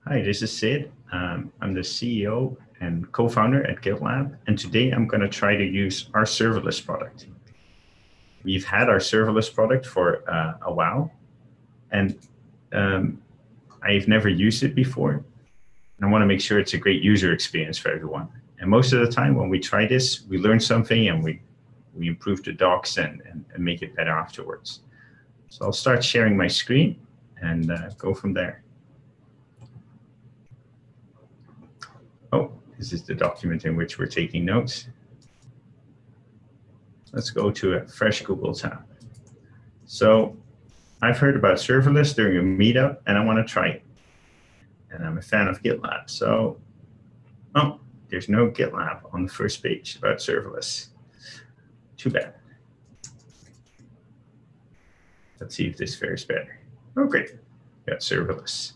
Hi, this is Sid. I'm the CEO and co-founder at GitLab, and today I'm going to try to use our serverless product. We've had our serverless product for a while, and I've never used it before. And I want to make sure it's a great user experience for everyone. And most of the time when we try this, we learn something and we improve the docs and make it better afterwards. So I'll start sharing my screen and go from there. Oh, this is the document in which we're taking notes. Let's go to a fresh Google tab. So I've heard about serverless during a meetup and I want to try it. And I'm a fan of GitLab. So, oh, there's no GitLab on the first page about serverless. Too bad. Let's see if this fares better. Oh, great. Got serverless.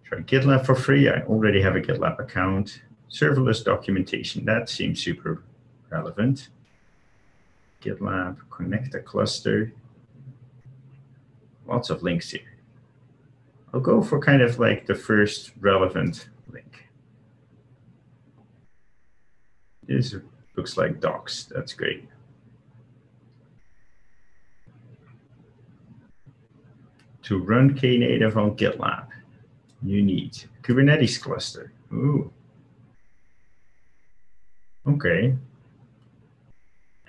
Try GitLab for free. I already have a GitLab account. Serverless documentation. That seems super relevant. GitLab, connect a cluster. Lots of links here. I'll go for kind of like the first relevant link. This looks like docs. That's great. To run Knative on GitLab, you need Kubernetes cluster. Ooh. Okay.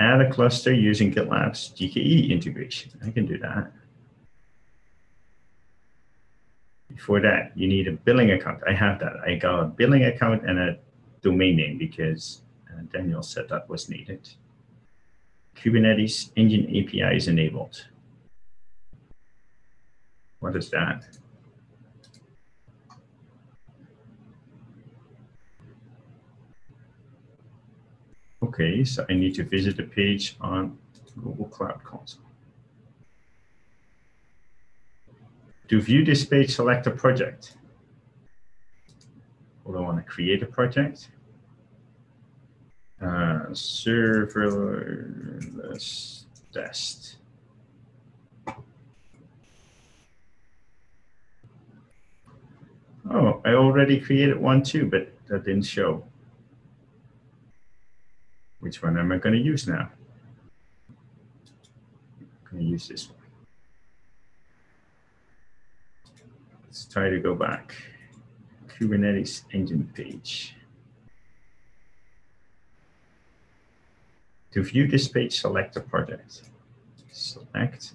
Add a cluster using GitLab's GKE integration. I can do that. Before that, you need a billing account. I have that. I got a billing account and a domain name because Daniel said that was needed. Kubernetes engine API is enabled. What is that? Okay, so I need to visit the page on Google Cloud Console. To view this page, select a project. Well, I want to create a project. Serverless test. Oh, I already created one too, but that didn't show. Which one am I going to use now? I'm going to use this one. Let's try to go back. Kubernetes engine page. To view this page, select a project. Select.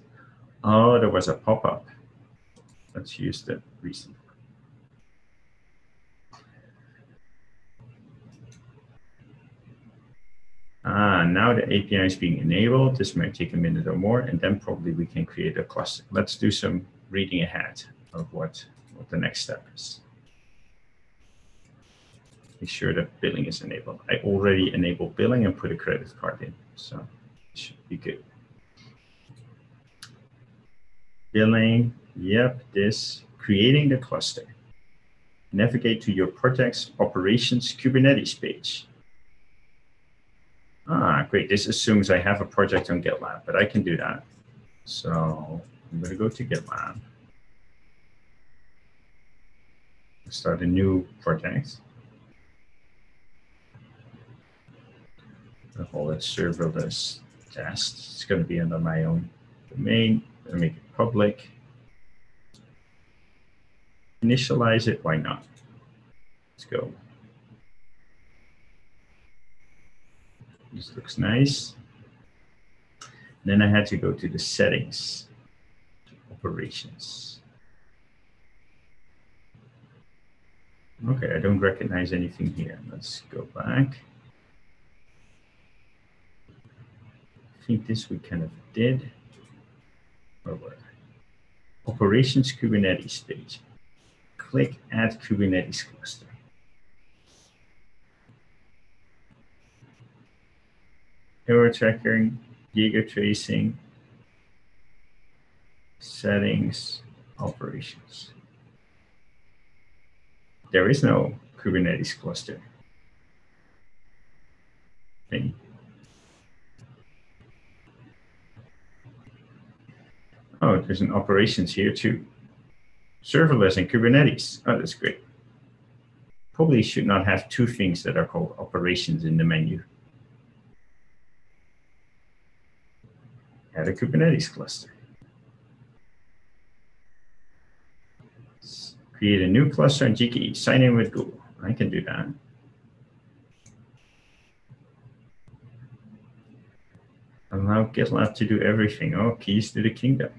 Oh, there was a pop-up. Let's use the recent. Now the API is being enabled. This might take a minute or more, and then probably we can create a cluster. Let's do some reading ahead of what the next step is. Make sure that billing is enabled. I already enabled billing and put a credit card in, so it should be good. Billing, yep, this, creating the cluster. Navigate to your project's operations Kubernetes page. Great, this assumes I have a project on GitLab, but I can do that. So I'm gonna go to GitLab. Start a new project. I'll call it serverless test. It's going to be under my own domain. I'm going to make it public. Initialize it. Why not? Let's go. This looks nice. Then I had to go to the settings, operations. Okay, I don't recognize anything here. Let's go back. I think this we kind of did. Or what? Operations Kubernetes page. Click Add Kubernetes cluster. Error tracking, giga tracing, settings, operations. There is no Kubernetes cluster. Okay. Oh, there's an operations here too. Serverless and Kubernetes. Oh, that's great. Probably should not have two things that are called operations in the menu. Add a Kubernetes cluster. Create a new cluster on GKE. Sign in with Google. I can do that. Allow GitLab to do everything. Oh, keys to the kingdom.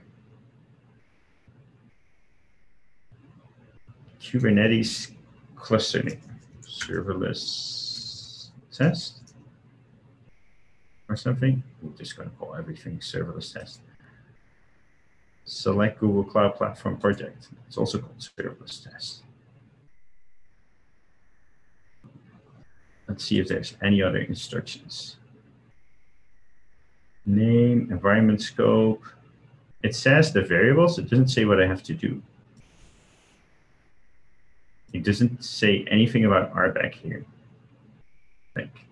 Kubernetes clustering. Serverless test or something. We're just going to call everything serverless test. Select Google Cloud Platform project. It's also called serverless test. Let's see if there's any other instructions. Name, environment scope. It says the variables. It doesn't say what I have to do. It doesn't say anything about RBAC here. Like,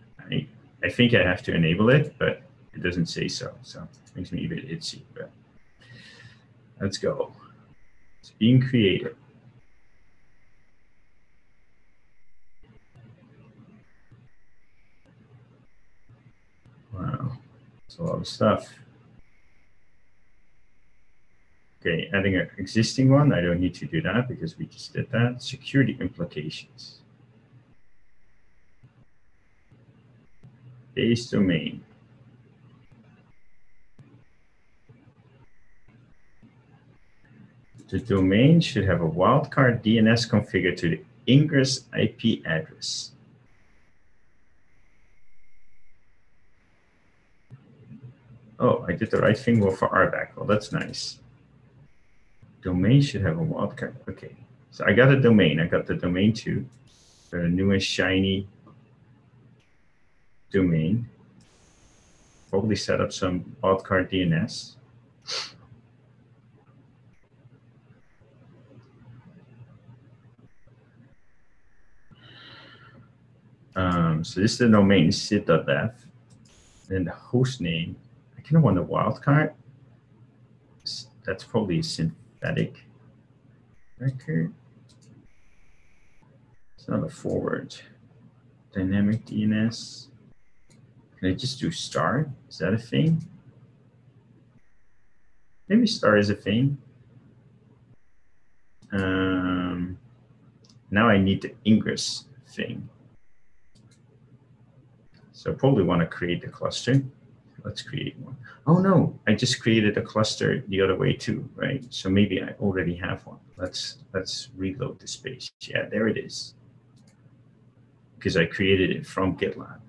I think I have to enable it, but it doesn't say so. So it makes me a bit itchy, but let's go. It's being created. Wow, that's a lot of stuff. Okay, adding an existing one. I don't need to do that because we just did that. Security implications. Base domain. The domain should have a wildcard DNS configured to the ingress IP address. Oh, I did the right thing for RBAC. Well, that's nice. Domain should have a wildcard. Okay, so I got a domain. I got the domain too. Got a new and shiny domain. Probably set up some wildcard DNS. So this is the domain, sit.dev. Then the host name, I kind of want a wildcard. That's probably a synthetic record. It's not a forward. Dynamic DNS. Can I just do star? Is that a thing? Maybe star is a thing. Now I need the ingress thing. So I probably want to create the cluster. Let's create one. Oh no, I just created a cluster the other way too, right? So maybe I already have one. Let's reload the space. Yeah, there it is. Because I created it from GitLab.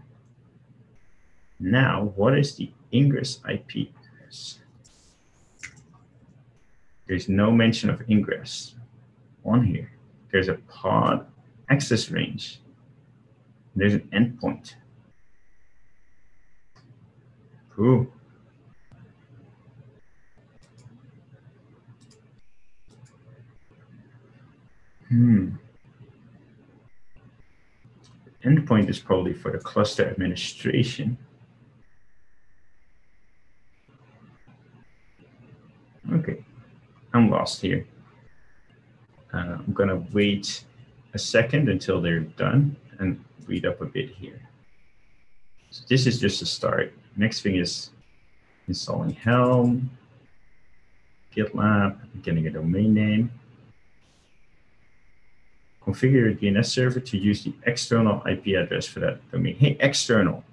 Now, what is the ingress IP address? There's no mention of ingress on here. There's a pod access range. There's an endpoint. Ooh. Endpoint is probably for the cluster administration. Okay, I'm lost here. I'm gonna wait a second until they're done and read up a bit here. So this is just a start. Next thing is installing Helm, GitLab, getting a domain name. Configure a DNS server to use the external IP address for that domain. Hey, external.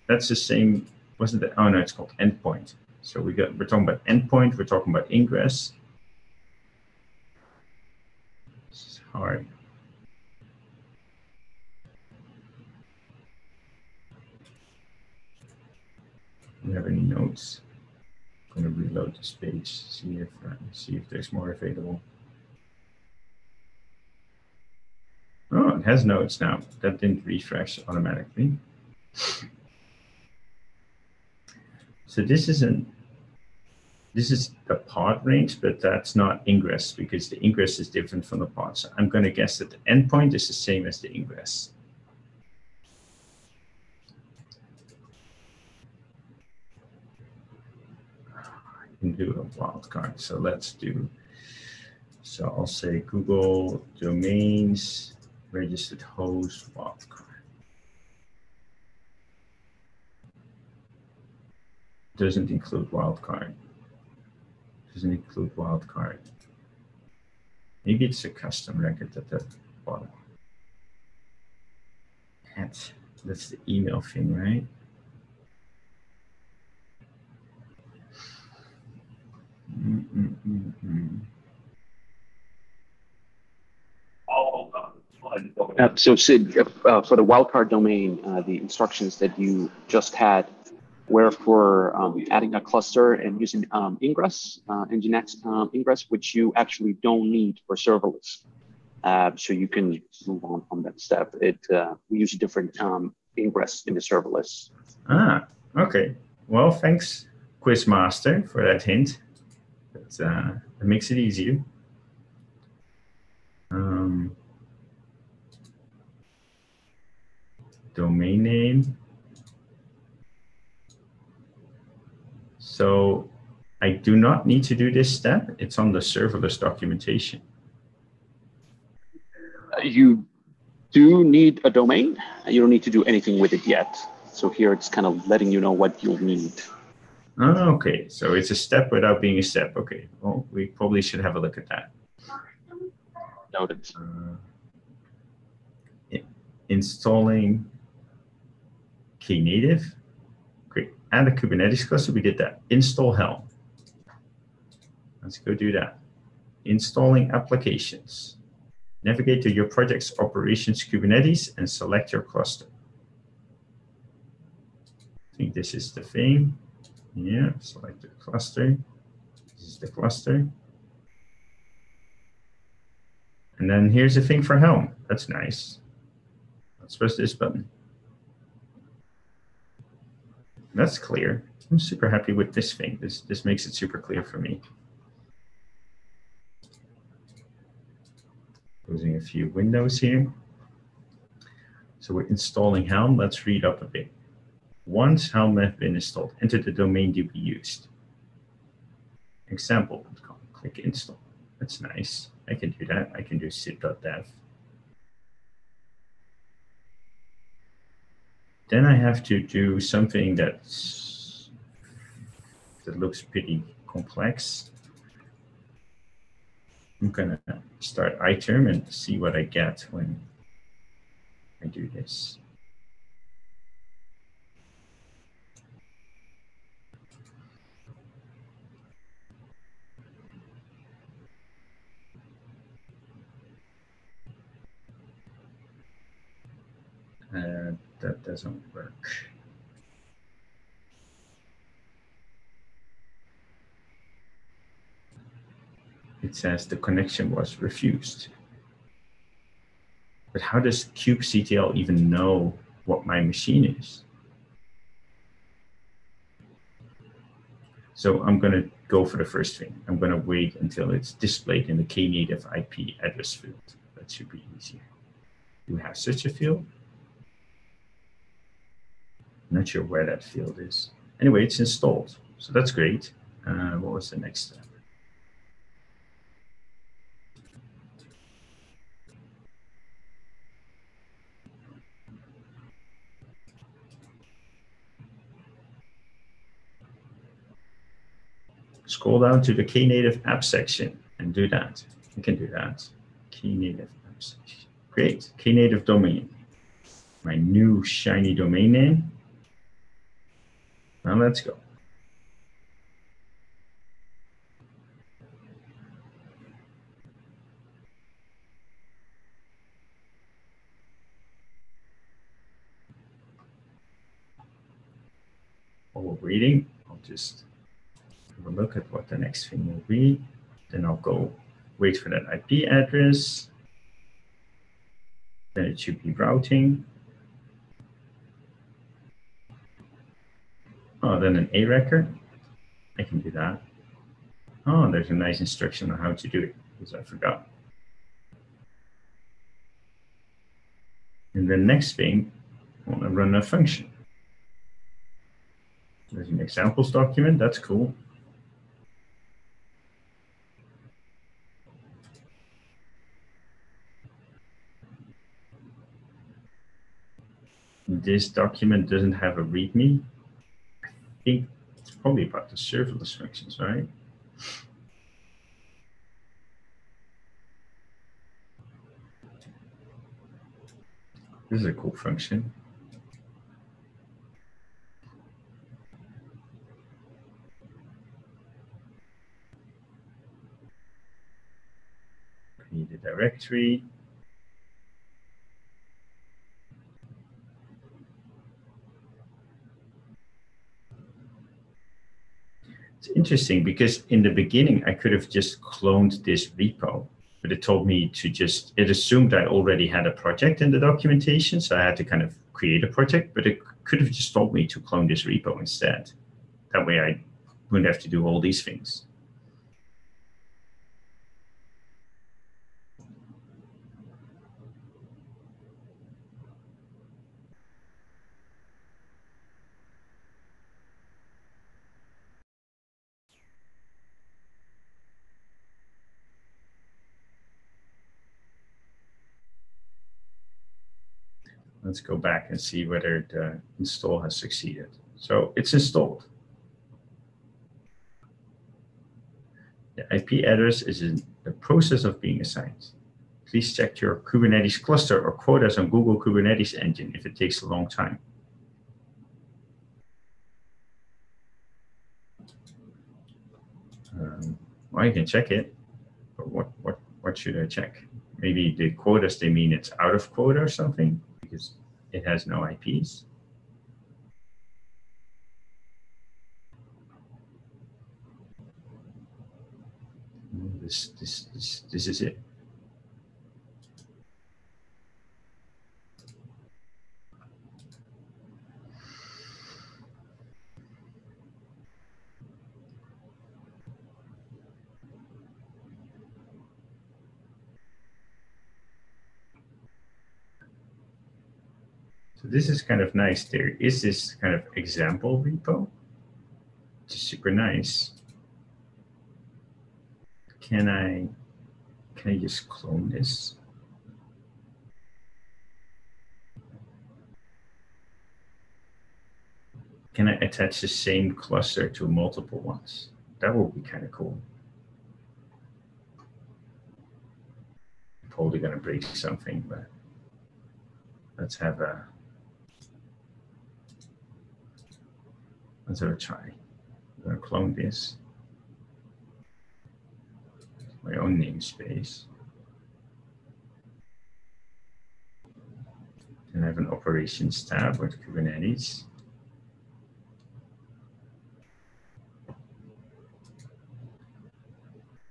That's the same, wasn't it? Oh no, it's called endpoint. So we're talking about endpoint, we're talking about ingress. This is hard. Do you have any notes? I'm going to reload this page, see if there's more available. Oh, it has notes now. That didn't refresh automatically. So this is the pod range, but that's not ingress because the ingress is different from the pod. So I'm going to guess that the endpoint is the same as the ingress. I can do a wildcard. So let's do So I'll say Google domains registered host wildcard. Doesn't include wildcard. Doesn't include wildcard. Maybe it's a custom record at the bottom. That's the email thing, right? So Sid, for the wildcard domain, the instructions that you just had were for adding a cluster and using Ingress, Nginx Ingress, which you actually don't need for serverless. So you can move on from that step. We use a different Ingress in the serverless. Ah, okay. Well, thanks, Quizmaster, for that hint. It makes it easier. Domain name. So I do not need to do this step. It's on the serverless documentation. You do need a domain. You don't need to do anything with it yet. So here it's kind of letting you know what you'll need. Oh, okay, so it's a step without being a step. Okay, well, we probably should have a look at that. Noted. Installing Knative. Great. And the Kubernetes cluster, we did that. Install Helm. Let's go do that. Installing applications. Navigate to your project's operations Kubernetes and select your cluster. I think this is the thing. Yeah, select the cluster. This is the cluster. And then here's the thing for Helm. That's nice. Let's press this button. That's clear. I'm super happy with this thing. This makes it super clear for me. Closing a few windows here. So we're installing Helm. Let's read up a bit. Once Helm has been installed, enter the domain to be used. Example.com. Click install. That's nice. I can do that. I can do sid.dev. Then I have to do something that looks pretty complex. I'm gonna start iterm and see what I get when I do this. That doesn't work. It says the connection was refused. But how does kubectl even know what my machine is? So I'm going to go for the first thing. I'm going to wait until it's displayed in the Knative IP address field. That should be easier. Do we have such a field? I'm not sure where that field is. Anyway, it's installed, so that's great. What was the next step? Scroll down to the Knative app section and do that. You can do that. Knative app section. Great. Knative domain. My new shiny domain name. Now let's go. While we're waiting, I'll just have a look at what the next thing will be. Then I'll go wait for that IP address. Then it should be routing. Oh, then an A record. I can do that. Oh, there's a nice instruction on how to do it, because I forgot. And the next thing, I want to run a function. There's an examples document. That's cool. This document doesn't have a README. I think it's probably about the serverless functions, right? This is a cool function. Create a directory. It's interesting because in the beginning, I could have just cloned this repo, but it told me to just, it assumed I already had a project in the documentation. So I had to kind of create a project, but it could have just told me to clone this repo instead. That way I wouldn't have to do all these things. Let's go back and see whether the install has succeeded. So it's installed. The IP address is in the process of being assigned. Please check your Kubernetes cluster or quotas on Google Kubernetes Engine if it takes a long time. Well, you can check it, but what should I check? Maybe the quotas, they mean it's out of quota or something because it has no IPs. This is it. So this is kind of nice. There is this kind of example repo, which is super nice. Can I just clone this? Can I attach the same cluster to multiple ones? That would be kind of cool. I'm probably going to break something, but let's have a try. I'm going to clone this. My own namespace. And I have an operations tab with Kubernetes.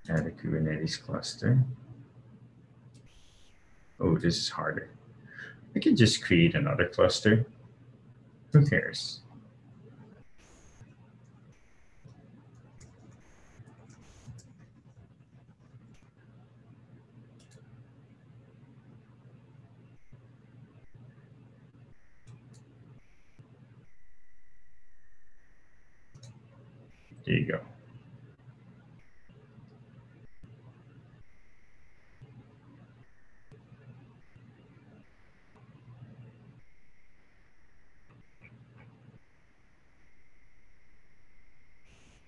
Add a Kubernetes cluster. Oh, this is harder. I can just create another cluster. Who cares? There you go.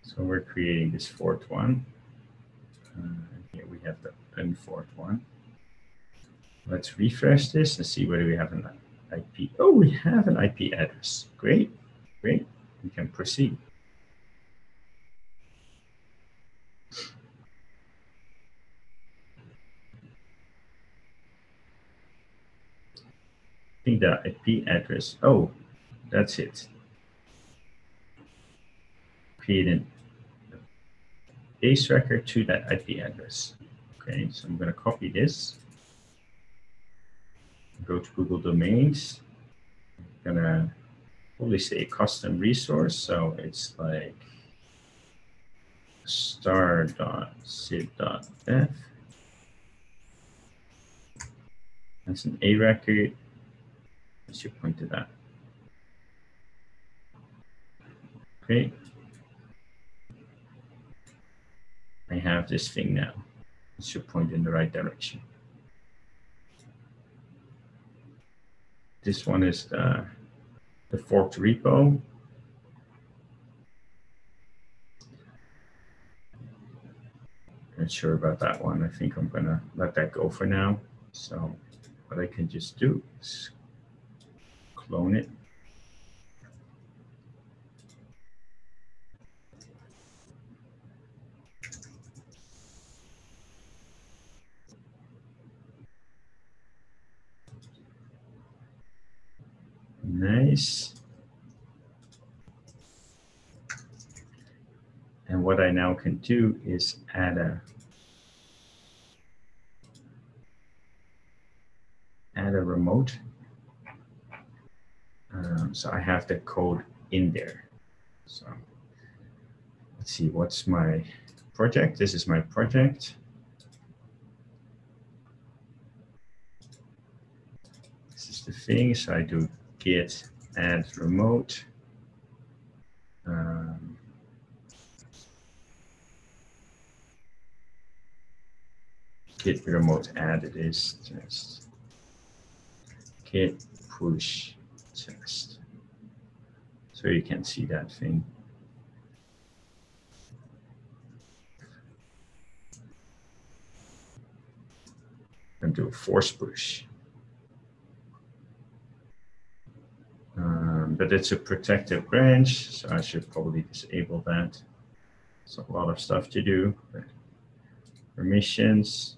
So we're creating this fourth one. Here we have the unfourth one. Let's refresh this and see whether we have an IP. Oh, we have an IP address. Great, great. We can proceed. I think the IP address, oh, that's it. Create a base record to that IP address. Okay, so I'm going to copy this. Go to Google Domains. I'm going to probably say custom resource. So it's like star.sid.dev. That's an A record. I should point to that. Great. I have this thing now. It should point in the right direction. This one is the the forked repo. Not sure about that one. I think I'm gonna let that go for now. So what I can just do is clone it. Nice. And what I now can do is add a remote. So I have the code in there. So let's see, what's my project? This is my project. This is the thing. So I do git add remote. Git remote add it is just git push test. So you can see that thing. And do a force push. But it's a protected branch, so I should probably disable that. It's a lot of stuff to do. But permissions.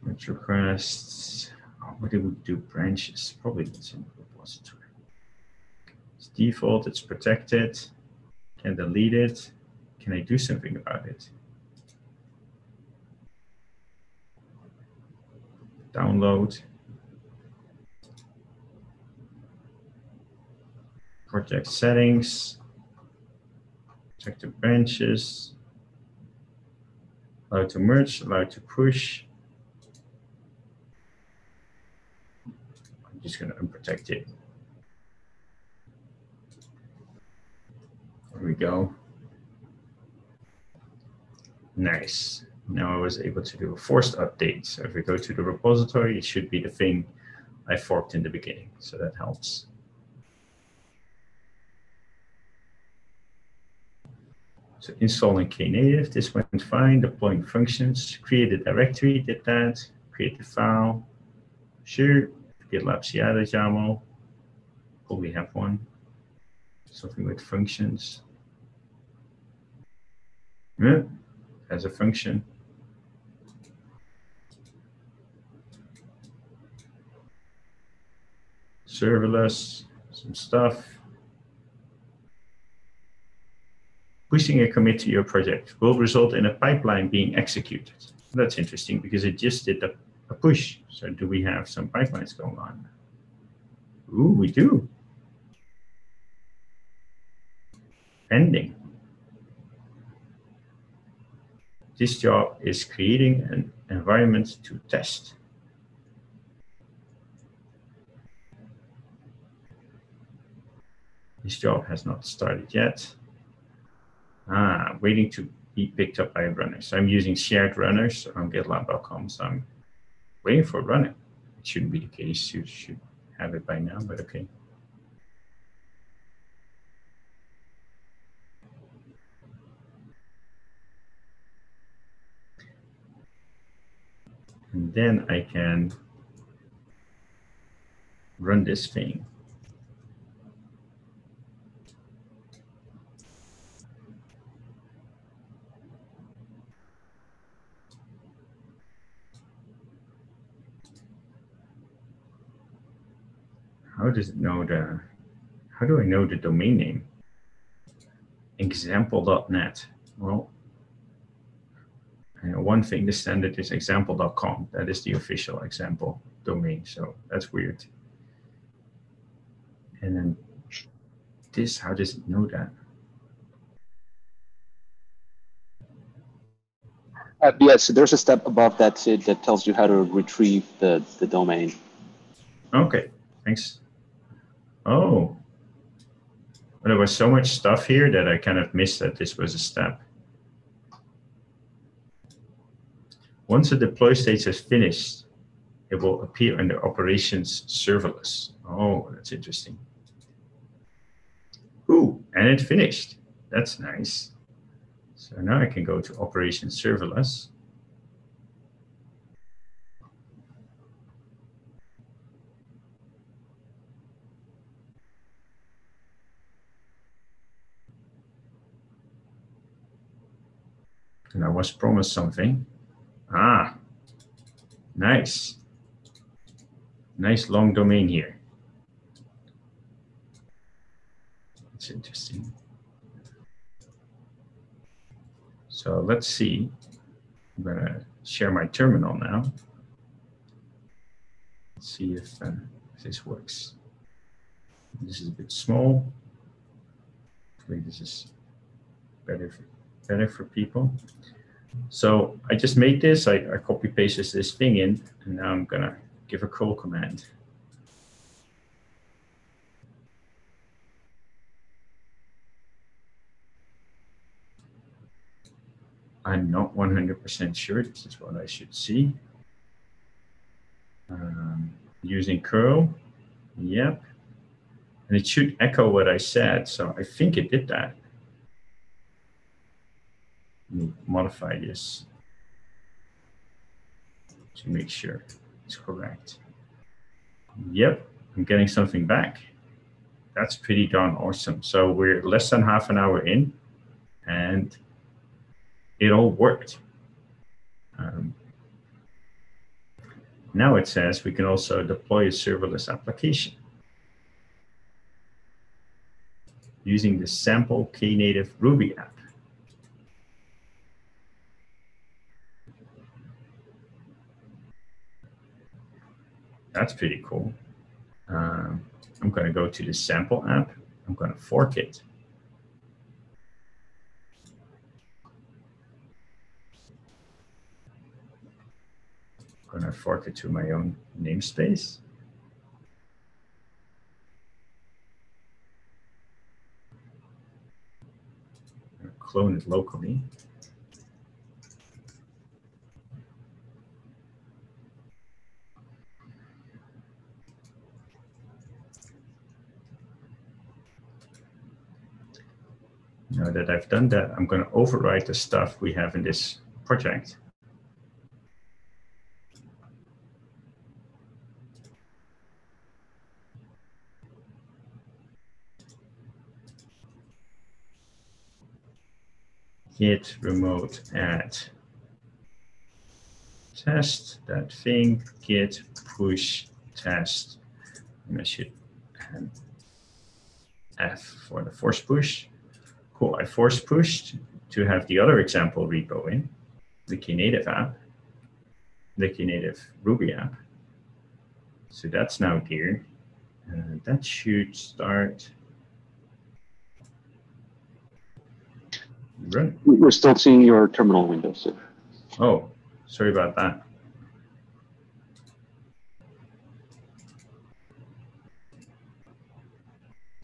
Merge requests. Oh, what do we do? Branches. Probably that's in the repository. It's default. It's protected. Can delete it. Can I do something about it? Download. Project settings. Check the branches. Allow to merge. Allow to push. I'm just going to unprotect it. There we go. Nice. Now I was able to do a forced update. So if we go to the repository, it should be the thing I forked in the beginning. So that helps. So installing Knative, this went fine. Deploying functions, create a directory, did that. Create the file. Sure. GitLab CEO YAML. Probably have one. Something with functions. Yeah, as a function. Serverless, some stuff. Pushing a commit to your project will result in a pipeline being executed. That's interesting because it just did a push. So do we have some pipelines going on? Ooh, we do. Pending. This job is creating an environment to test. This job has not started yet. Waiting to be picked up by a runner. So I'm using shared runners on GitLab.com. So I'm waiting for a runner. It shouldn't be the case. You should have it by now, but okay. And then I can run this thing. How does it know how do I know the domain name? Example.net. Well, I know one thing, the standard is example.com. That is the official example domain. So that's weird. And then this, how does it know that? Yeah, so there's a step above that, Sid, that tells you how to retrieve the domain. Okay, thanks. Oh, but there was so much stuff here that I kind of missed that this was a step. Once the deploy stage has finished, it will appear under operations serverless. Oh, that's interesting. Ooh, and it finished. That's nice. So now I can go to operations serverless. And I was promised something. Ah, nice. Nice long domain here. That's interesting. So let's see. I'm going to share my terminal now. Let's see if this works. This is a bit small. Hopefully this is better for people. So I just made this. I copy pasted this thing in, and now I'm going to give a call command. I'm not 100% sure this is what I should see. Using curl, yep. And it should echo what I said, so I think it did that. Let me modify this to make sure it's correct. Yep, I'm getting something back. That's pretty darn awesome. So we're less than half an hour in, and it all worked. Now it says we can also deploy a serverless application using the sample Knative Ruby app. That's pretty cool. I'm going to go to the sample app. I'm going to fork it. I'm going to fork it to my own namespace. I'm going to clone it locally. Now that I've done that, I'm going to overwrite the stuff we have in this project. Git remote add test that thing, git push test. And I should add F for the force push. Cool, I force pushed to have the other example repo in, the Knative app, the Knative Ruby app. So that's now here. That should start. Run. We're still seeing your terminal window, Sid. Oh, sorry about that.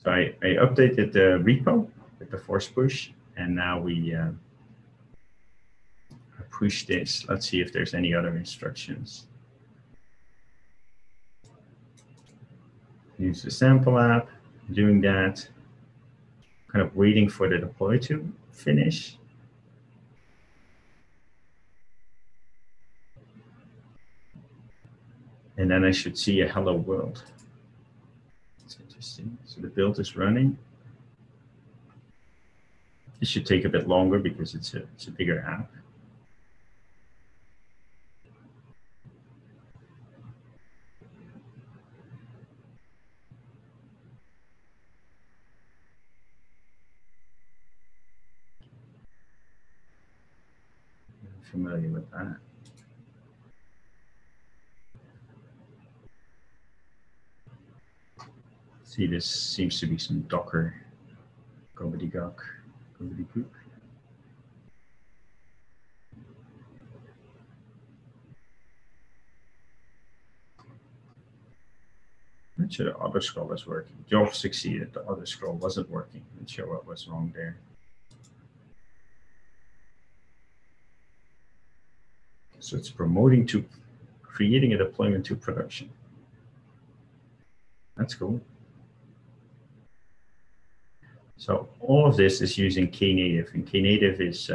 So I updated the repo with the force push, and now we push this. Let's see if there's any other instructions. Use the sample app, doing that, kind of waiting for the deploy to finish. And then I should see a hello world. That's interesting. So the build is running. It should take a bit longer because it's a bigger app. I'm familiar with that. See, this seems to be some Docker gobbledygook. Not sure the auto scroll is working. Job succeeded, the auto scroll wasn't working. Not sure what was wrong there. So it's promoting to creating a deployment to production. That's cool. So all of this is using Knative, and Knative is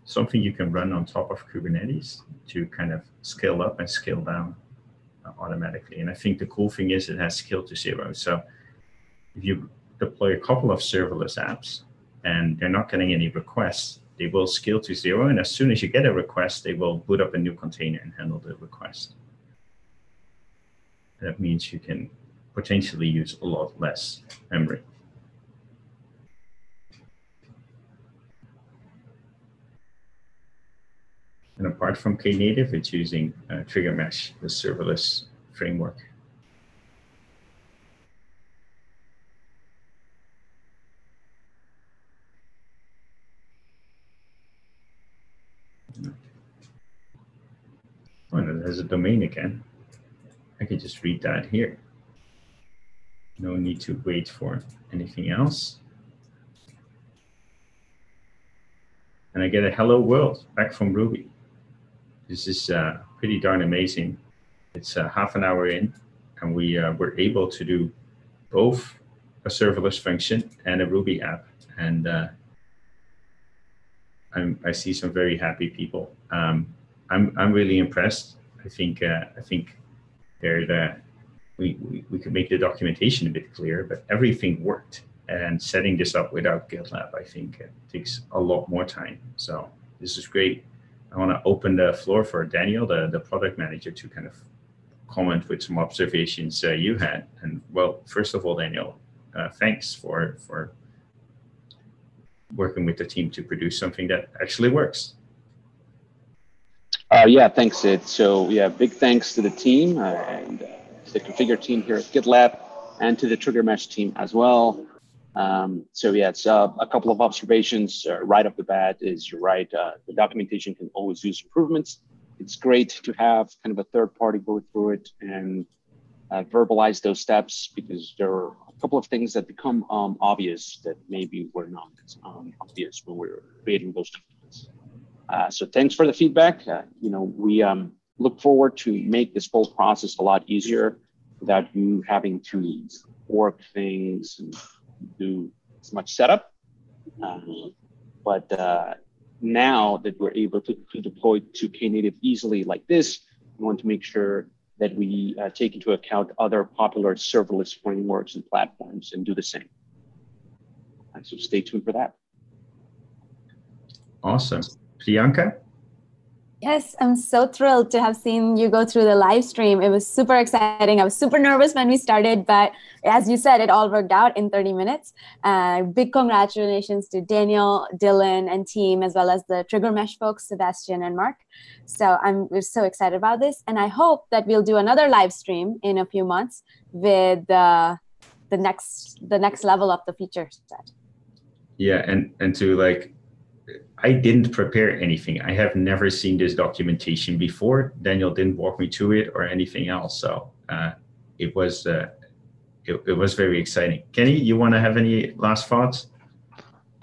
something you can run on top of Kubernetes to kind of scale up and scale down automatically. And I think the cool thing is it has scale to zero. So if you deploy a couple of serverless apps and they're not getting any requests, they will scale to zero. And as soon as you get a request, they will boot up a new container and handle the request. That means you can potentially use a lot less memory. And apart from Knative, it's using Trigger Mesh, the serverless framework. Oh, and there's a domain again. I can just read that here. No need to wait for anything else. And I get a hello world back from Ruby. This is pretty darn amazing. It's half an hour in, and we were able to do both a serverless function and a Ruby app. And I see some very happy people. I'm really impressed. I think we could make the documentation a bit clearer, but everything worked. And setting this up without GitLab, I think, takes a lot more time. So this is great. I want to open the floor for Daniel, the product manager, to kind of comment with some observations you had. And well, first of all, Daniel, thanks for working with the team to produce something that actually works. Yeah, thanks, Sid. So yeah, big thanks to the team and to the configure team here at GitLab and to the Trigger Mesh team as well. So yeah, it's a couple of observations right off the bat is you're right. The documentation can always use improvements. It's great to have kind of a third party go through it and verbalize those steps, because there are a couple of things that become obvious that maybe were not obvious when we were creating those documents. So thanks for the feedback. We look forward to make this whole process a lot easier without you having to work things and do as much setup. But now that we're able to deploy to Knative easily like this, we want to make sure that we take into account other popular serverless frameworks and platforms and do the same. So stay tuned for that. Awesome. Priyanka? Yes, I'm so thrilled to have seen you go through the live stream. It was super exciting. I was super nervous when we started, but as you said, it all worked out in 30 minutes. Big congratulations to Daniel, Dylan, and team, as well as the Trigger Mesh folks, Sebastian and Mark. So we're so excited about this. And I hope that we'll do another live stream in a few months with the next level of the feature set. Yeah, and to I didn't prepare anything. I have never seen this documentation before. Daniel didn't walk me through it or anything else. So it was very exciting. Kenny, you want to have any last thoughts?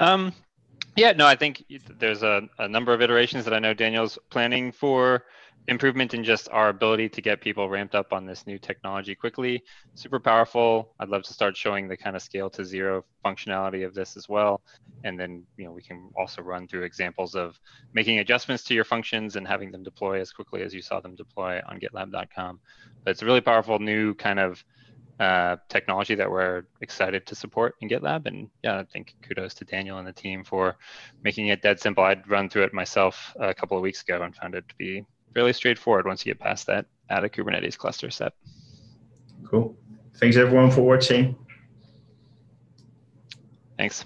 Yeah, no, I think there's a number of iterations that I know Daniel's planning for improvement in just our ability to get people ramped up on this new technology quickly. Super powerful. I'd love to start showing the kind of scale to zero functionality of this as well. And then, we can also run through examples of making adjustments to your functions and having them deploy as quickly as you saw them deploy on GitLab.com. But it's a really powerful new kind of technology that we're excited to support in GitLab. And yeah, I think kudos to Daniel and the team for making it dead simple. I'd run through it myself a couple of weeks ago and found it to be fairly straightforward once you get past that add a Kubernetes cluster step. Cool. Thanks everyone for watching. Thanks.